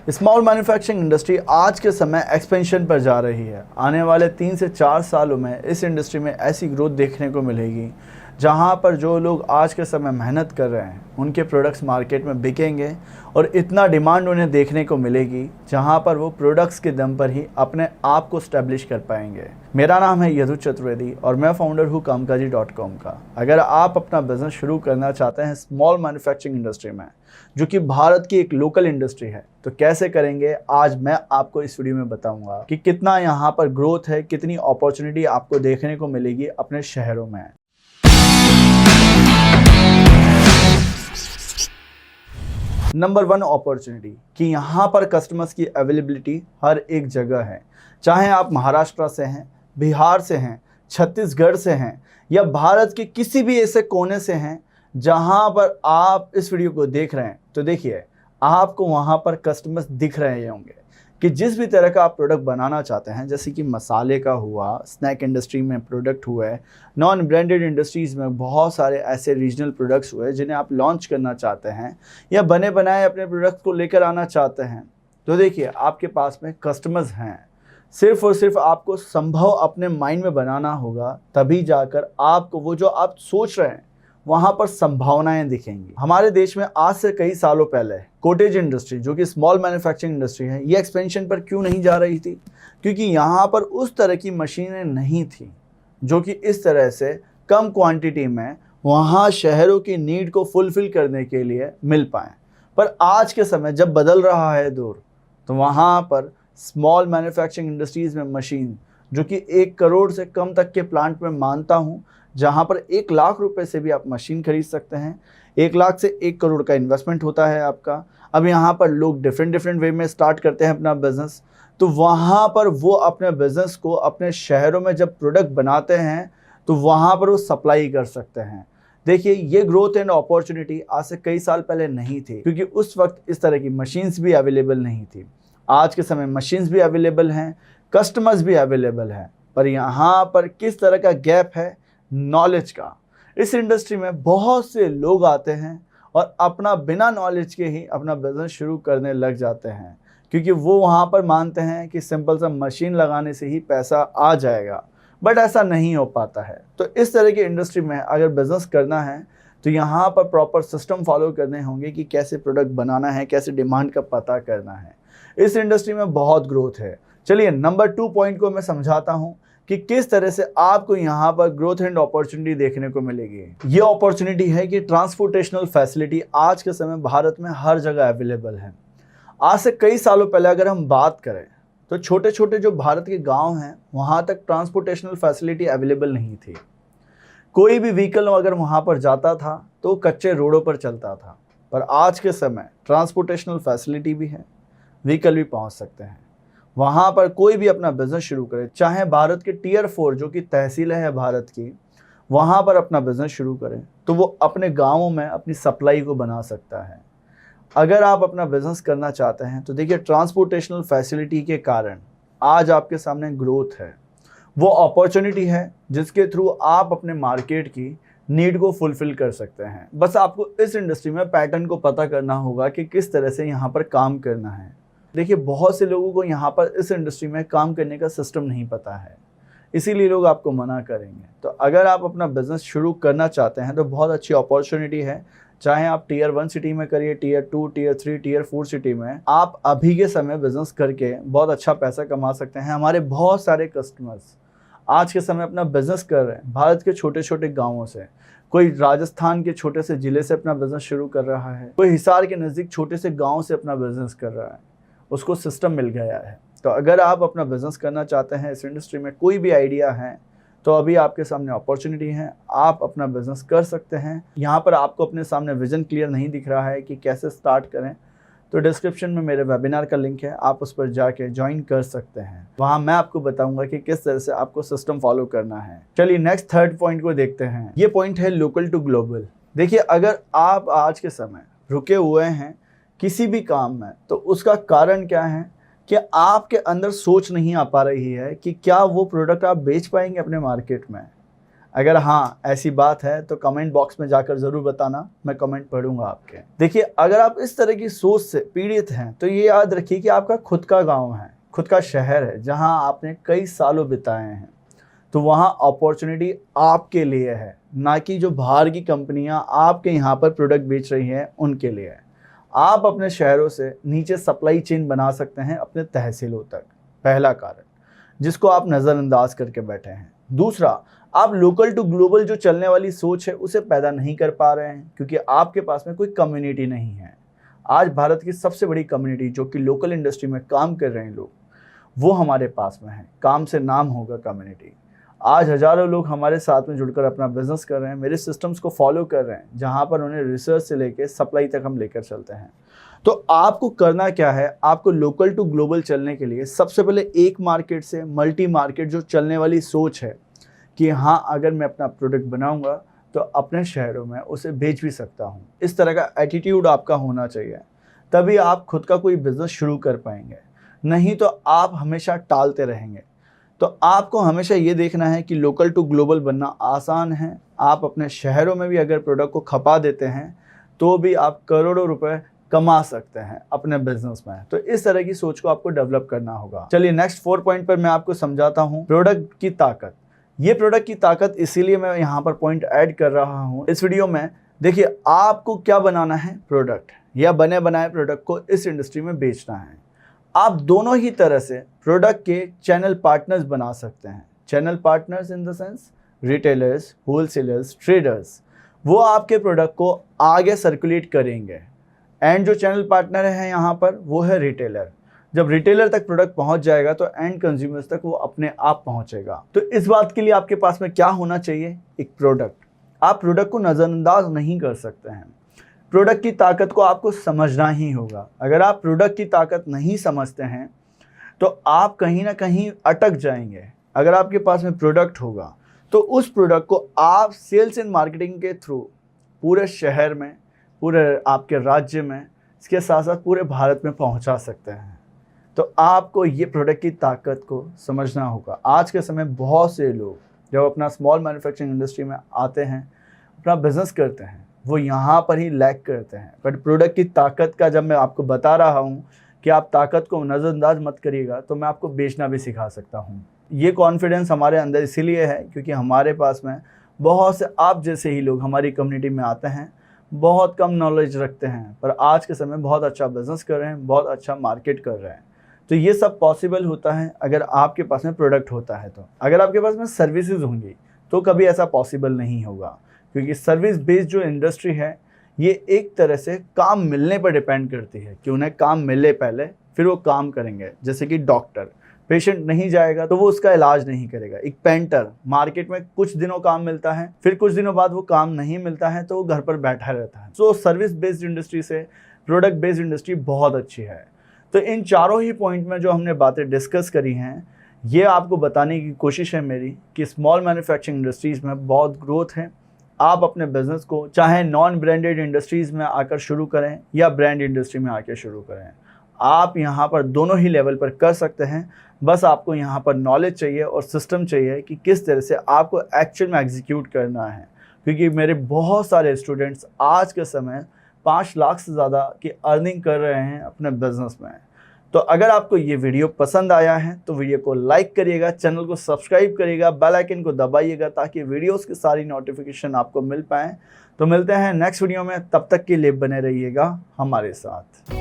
Small manufacturing industry आज के समय एक्सपेंशन पर जा रही है। आने वाले 3 से 4 सालों में इस इंडस्ट्री में ऐसी ग्रोथ देखने को मिलेगी जहां पर जो लोग आज के समय मेहनत कर रहे हैं उनके प्रोडक्ट्स मार्केट में बिकेंगे और इतना डिमांड उन्हें देखने को मिलेगी जहां पर वो प्रोडक्ट्स के दम पर ही अपने आप को स्टैब्लिश कर पाएंगे। मेरा नाम है यदु चतुर्वेदी और मैं फाउंडर हूँ कामकाजी.com का। अगर आप अपना बिजनेस शुरू करना चाहते हैं स्मॉल मैन्युफैक्चरिंग इंडस्ट्री में, जो कि भारत की एक लोकल इंडस्ट्री है, तो कैसे करेंगे आज मैं आपको इस वीडियो में बताऊंगा कि कितना यहाँ पर ग्रोथ है, कितनी अपॉर्चुनिटी आपको देखने को मिलेगी अपने शहरों में। नंबर 1 अपॉर्चुनिटी कि यहाँ पर कस्टमर्स की अवेलेबिलिटी हर एक जगह है। चाहे आप महाराष्ट्र से हैं, बिहार से हैं, छत्तीसगढ़ से हैं या भारत के किसी भी ऐसे कोने से हैं जहाँ पर आप इस वीडियो को देख रहे हैं, तो देखिए आपको वहाँ पर कस्टमर्स दिख रहे होंगे कि जिस भी तरह का आप प्रोडक्ट बनाना चाहते हैं, जैसे कि मसाले का हुआ, स्नैक इंडस्ट्री में प्रोडक्ट हुए, नॉन ब्रांडेड इंडस्ट्रीज़ में बहुत सारे ऐसे रीजनल प्रोडक्ट्स हुए जिन्हें आप लॉन्च करना चाहते हैं या बने बनाए अपने प्रोडक्ट को लेकर आना चाहते हैं, तो देखिए आपके पास में कस्टमर्स हैं। सिर्फ और सिर्फ आपको संभव अपने माइंड में बनाना होगा, तभी जाकर आपको वो जो आप सोच रहे हैं वहाँ पर संभावनाएं दिखेंगी। हमारे देश में आज से कई सालों पहले कॉटेज इंडस्ट्री, जो कि स्मॉल मैन्युफैक्चरिंग इंडस्ट्री है, ये एक्सपेंशन पर क्यों नहीं जा रही थी? क्योंकि यहाँ पर उस तरह की मशीनें नहीं थी जो कि इस तरह से कम क्वांटिटी में वहाँ शहरों की नीड को फुलफिल करने के लिए मिल पाएँ। पर आज के समय जब बदल रहा है दौर, तो वहाँ पर स्मॉल मैन्युफैक्चरिंग इंडस्ट्रीज़ में मशीन, जो कि 1 करोड़ से कम तक के प्लांट में मानता हूँ, जहाँ पर 1 लाख रुपए से भी आप मशीन खरीद सकते हैं। 1 लाख से 1 करोड़ का इन्वेस्टमेंट होता है आपका। अब यहाँ पर लोग डिफरेंट वे में स्टार्ट करते हैं अपना बिजनेस, तो वहाँ पर वो अपने बिजनेस को अपने शहरों में जब प्रोडक्ट बनाते हैं तो वहाँ पर वो सप्लाई कर सकते हैं। देखिए ये ग्रोथ एंड अपॉर्चुनिटी आज से कई साल पहले नहीं थी, क्योंकि उस वक्त इस तरह की मशीन्स भी अवेलेबल नहीं थी। आज के समय मशीन्स भी अवेलेबल हैं, कस्टमर्स भी अवेलेबल हैं, पर यहाँ पर किस तरह का गैप है? नॉलेज का। इस इंडस्ट्री में बहुत से लोग आते हैं और अपना बिना नॉलेज के ही अपना बिजनेस शुरू करने लग जाते हैं, क्योंकि वो वहाँ पर मानते हैं कि सिंपल सा मशीन लगाने से ही पैसा आ जाएगा, बट ऐसा नहीं हो पाता है। तो इस तरह की इंडस्ट्री में अगर बिजनेस करना है तो यहाँ पर प्रॉपर सिस्टम फॉलो करने होंगे कि कैसे प्रोडक्ट बनाना है, कैसे डिमांड का पता करना है। इस इंडस्ट्री में बहुत ग्रोथ है। चलिए नंबर 2 पॉइंट को मैं समझाता हूँ कि किस तरह से आपको यहाँ पर ग्रोथ एंड अपॉर्चुनिटी देखने को मिलेगी। ये अपॉर्चुनिटी है कि ट्रांसपोर्टेशनल फैसिलिटी आज के समय भारत में हर जगह अवेलेबल है। आज से कई सालों पहले अगर हम बात करें तो छोटे छोटे जो भारत के गांव हैं वहाँ तक ट्रांसपोर्टेशनल फैसिलिटी अवेलेबल नहीं थी। कोई भी व्हीकल अगर वहाँ पर जाता था तो कच्चे रोडों पर चलता था, पर आज के समय ट्रांसपोर्टेशनल फैसिलिटी भी है, व्हीकल भी पहुँच सकते हैं। वहाँ पर कोई भी अपना बिजनेस शुरू करे, चाहे भारत के टियर 4 जो कि तहसीलें है भारत की, वहाँ पर अपना बिजनेस शुरू करें तो वो अपने गाँवों में अपनी सप्लाई को बना सकता है। अगर आप अपना बिजनेस करना चाहते हैं तो देखिए ट्रांसपोर्टेशनल फैसिलिटी के कारण आज आपके सामने ग्रोथ है, वो अपॉर्चुनिटी है जिसके थ्रू आप अपने मार्केट की नीड को फुलफिल कर सकते हैं। बस आपको इस इंडस्ट्री में पैटर्न को पता करना होगा कि किस तरह से यहाँ पर काम करना है। देखिए बहुत से लोगों को यहाँ पर इस इंडस्ट्री में काम करने का सिस्टम नहीं पता है, इसीलिए लोग आपको मना करेंगे। तो अगर आप अपना बिजनेस शुरू करना चाहते हैं तो बहुत अच्छी अपॉर्चुनिटी है। चाहे आप टियर 1 सिटी में करिए, टियर 2, टियर 3, टियर 4 सिटी में, आप अभी के समय बिजनेस करके बहुत अच्छा पैसा कमा सकते हैं। हमारे बहुत सारे कस्टमर्स आज के समय अपना बिजनेस कर रहे हैं भारत के छोटे छोटे गाँवों से। कोई राजस्थान के छोटे से ज़िले से अपना बिजनेस शुरू कर रहा है, कोई हिसार के नज़दीक छोटे से गाँव से अपना बिजनेस कर रहा है, उसको सिस्टम मिल गया है। तो अगर आप अपना बिजनेस करना चाहते हैं इस इंडस्ट्री में, कोई भी आइडिया है, तो अभी आपके सामने अपॉर्चुनिटी है, आप अपना बिजनेस कर सकते हैं। यहाँ पर आपको अपने सामने विजन क्लियर नहीं दिख रहा है कि कैसे स्टार्ट करें, तो डिस्क्रिप्शन में मेरे वेबिनार का लिंक है, आप उस पर जाके ज्वाइन कर सकते हैं। वहाँ मैं आपको बताऊंगा कि किस तरह से आपको सिस्टम फॉलो करना है। चलिए नेक्स्ट 3rd पॉइंट को देखते हैं। ये पॉइंट है लोकल टू ग्लोबल। देखिए अगर आप आज के समय रुके हुए हैं किसी भी काम में, तो उसका कारण क्या है कि आपके अंदर सोच नहीं आ पा रही है कि क्या वो प्रोडक्ट आप बेच पाएंगे अपने मार्केट में। अगर हाँ ऐसी बात है तो कमेंट बॉक्स में जाकर ज़रूर बताना, मैं कमेंट पढ़ूंगा आपके। देखिए, अगर आप इस तरह की सोच से पीड़ित हैं तो ये याद रखिए कि आपका खुद का गांव है, खुद का शहर है जहां आपने कई सालों बिताए हैं, तो वहां अपॉर्चुनिटी आपके लिए है, ना कि जो बाहर की कंपनियां आपके यहाँ पर प्रोडक्ट बेच रही हैं उनके लिए है। आप अपने शहरों से नीचे सप्लाई चेन बना सकते हैं अपने तहसीलों तक, पहला कारण, जिसको आप नज़रअंदाज करके बैठे हैं। दूसरा, आप लोकल टू ग्लोबल जो चलने वाली सोच है उसे पैदा नहीं कर पा रहे हैं क्योंकि आपके पास में कोई कम्युनिटी नहीं है। आज भारत की सबसे बड़ी कम्युनिटी जो कि लोकल इंडस्ट्री में काम कर रहे हैं लोग, वो हमारे पास में है। काम से नाम होगा कम्युनिटी। आज हज़ारों लोग हमारे साथ में जुड़कर अपना बिजनेस कर रहे हैं, मेरे सिस्टम्स को फॉलो कर रहे हैं, जहाँ पर उन्हें रिसर्च से लेकर सप्लाई तक हम लेकर चलते हैं। तो आपको करना क्या है, आपको लोकल टू ग्लोबल चलने के लिए सबसे पहले एक मार्केट से मल्टी मार्केट जो चलने वाली सोच है कि हाँ, अगर मैं अपना प्रोडक्ट बनाऊंगा तो अपने शहरों में उसे बेच भी सकता हूँ, इस तरह का एटीट्यूड आपका होना चाहिए। तभी आप खुद का कोई बिजनेस शुरू कर पाएंगे, नहीं तो आप हमेशा टालते रहेंगे। तो आपको हमेशा ये देखना है कि लोकल टू ग्लोबल बनना आसान है। आप अपने शहरों में भी अगर प्रोडक्ट को खपा देते हैं तो भी आप करोड़ों रुपए कमा सकते हैं अपने बिजनेस में। तो इस तरह की सोच को आपको डेवलप करना होगा। चलिए नेक्स्ट 4 पॉइंट पर मैं आपको समझाता हूँ प्रोडक्ट की ताकत। ये प्रोडक्ट की ताकत इसीलिए मैं यहाँ पर पॉइंट ऐड कर रहा हूँ इस वीडियो में। देखिए, आपको क्या बनाना है, प्रोडक्ट या बने बनाए प्रोडक्ट को इस इंडस्ट्री में बेचना है। आप दोनों ही तरह से प्रोडक्ट के चैनल पार्टनर्स बना सकते हैं। Channel partners in the sense retailers, wholesalers, traders, वो आपके प्रोडक्ट को आगे सर्कुलेट करेंगे। एंड जो चैनल पार्टनर है यहाँ पर वो है रिटेलर। जब रिटेलर तक प्रोडक्ट पहुँच जाएगा तो एंड कंज्यूमर्स तक वो अपने आप पहुँचेगा। तो इस बात के लिए आपके पास में क्या होना चाहिए, एक प्रोडक्ट। आप प्रोडक्ट को नज़रअंदाज नहीं कर सकते हैं। प्रोडक्ट की ताकत को आपको समझना ही होगा। अगर आप प्रोडक्ट की ताकत नहीं समझते हैं तो आप कहीं ना कहीं अटक जाएंगे। अगर आपके पास में प्रोडक्ट होगा तो उस प्रोडक्ट को आप सेल्स एंड मार्केटिंग के थ्रू पूरे शहर में, पूरे आपके राज्य में, इसके साथ साथ पूरे भारत में पहुंचा सकते हैं। तो आपको ये प्रोडक्ट की ताकत को समझना होगा। आज के समय बहुत से लोग जब अपना स्मॉल मैन्युफैक्चरिंग इंडस्ट्री में आते हैं, अपना बिजनेस करते हैं, वो यहाँ पर ही लैक करते हैं। बट प्रोडक्ट की ताकत का जब मैं आपको बता रहा हूँ कि आप ताकत को नज़रअंदाज मत करिएगा, तो मैं आपको बेचना भी सिखा सकता हूँ। ये कॉन्फिडेंस हमारे अंदर इसीलिए है क्योंकि हमारे पास में बहुत से आप जैसे ही लोग हमारी कम्युनिटी में आते हैं, बहुत कम नॉलेज रखते हैं, पर आज के समय बहुत अच्छा बिजनेस कर रहे हैं, बहुत अच्छा मार्केट कर रहे हैं। तो ये सब पॉसिबल होता है अगर आपके पास में प्रोडक्ट होता है। तो अगर आपके पास में सर्विसेज होंगी तो कभी ऐसा पॉसिबल नहीं होगा, क्योंकि सर्विस बेस्ड जो इंडस्ट्री है ये एक तरह से काम मिलने पर डिपेंड करती है कि उन्हें काम मिले पहले, फिर वो काम करेंगे। जैसे कि डॉक्टर, पेशेंट नहीं जाएगा तो वो उसका इलाज नहीं करेगा। एक पेंटर, मार्केट में कुछ दिनों काम मिलता है, फिर कुछ दिनों बाद वो काम नहीं मिलता है तो वो घर पर बैठा रहता है। सो सर्विस बेस्ड इंडस्ट्री से प्रोडक्ट बेस्ड इंडस्ट्री बहुत अच्छी है। तो इन चारों ही पॉइंट में जो हमने बातें डिस्कस करी हैं, ये आपको बताने की कोशिश है मेरी कि स्मॉल मैन्युफैक्चरिंग इंडस्ट्रीज़ में बहुत ग्रोथ है। आप अपने बिजनेस को चाहे नॉन ब्रांडेड इंडस्ट्रीज़ में आकर शुरू करें या ब्रांड इंडस्ट्री में आकर शुरू करें, आप यहाँ पर दोनों ही लेवल पर कर सकते हैं। बस आपको यहाँ पर नॉलेज चाहिए और सिस्टम चाहिए कि किस तरह से आपको एक्चुअल में एग्जीक्यूट करना है। क्योंकि मेरे बहुत सारे स्टूडेंट्स आज के समय 5 लाख से ज़्यादा की अर्निंग कर रहे हैं अपने बिजनेस में। तो अगर आपको ये वीडियो पसंद आया है तो वीडियो को लाइक करिएगा, चैनल को सब्सक्राइब करिएगा, बेल आइकन को दबाइएगा ताकि वीडियोस की सारी नोटिफिकेशन आपको मिल पाएँ। तो मिलते हैं नेक्स्ट वीडियो में, तब तक के लिए बने रहिएगा हमारे साथ।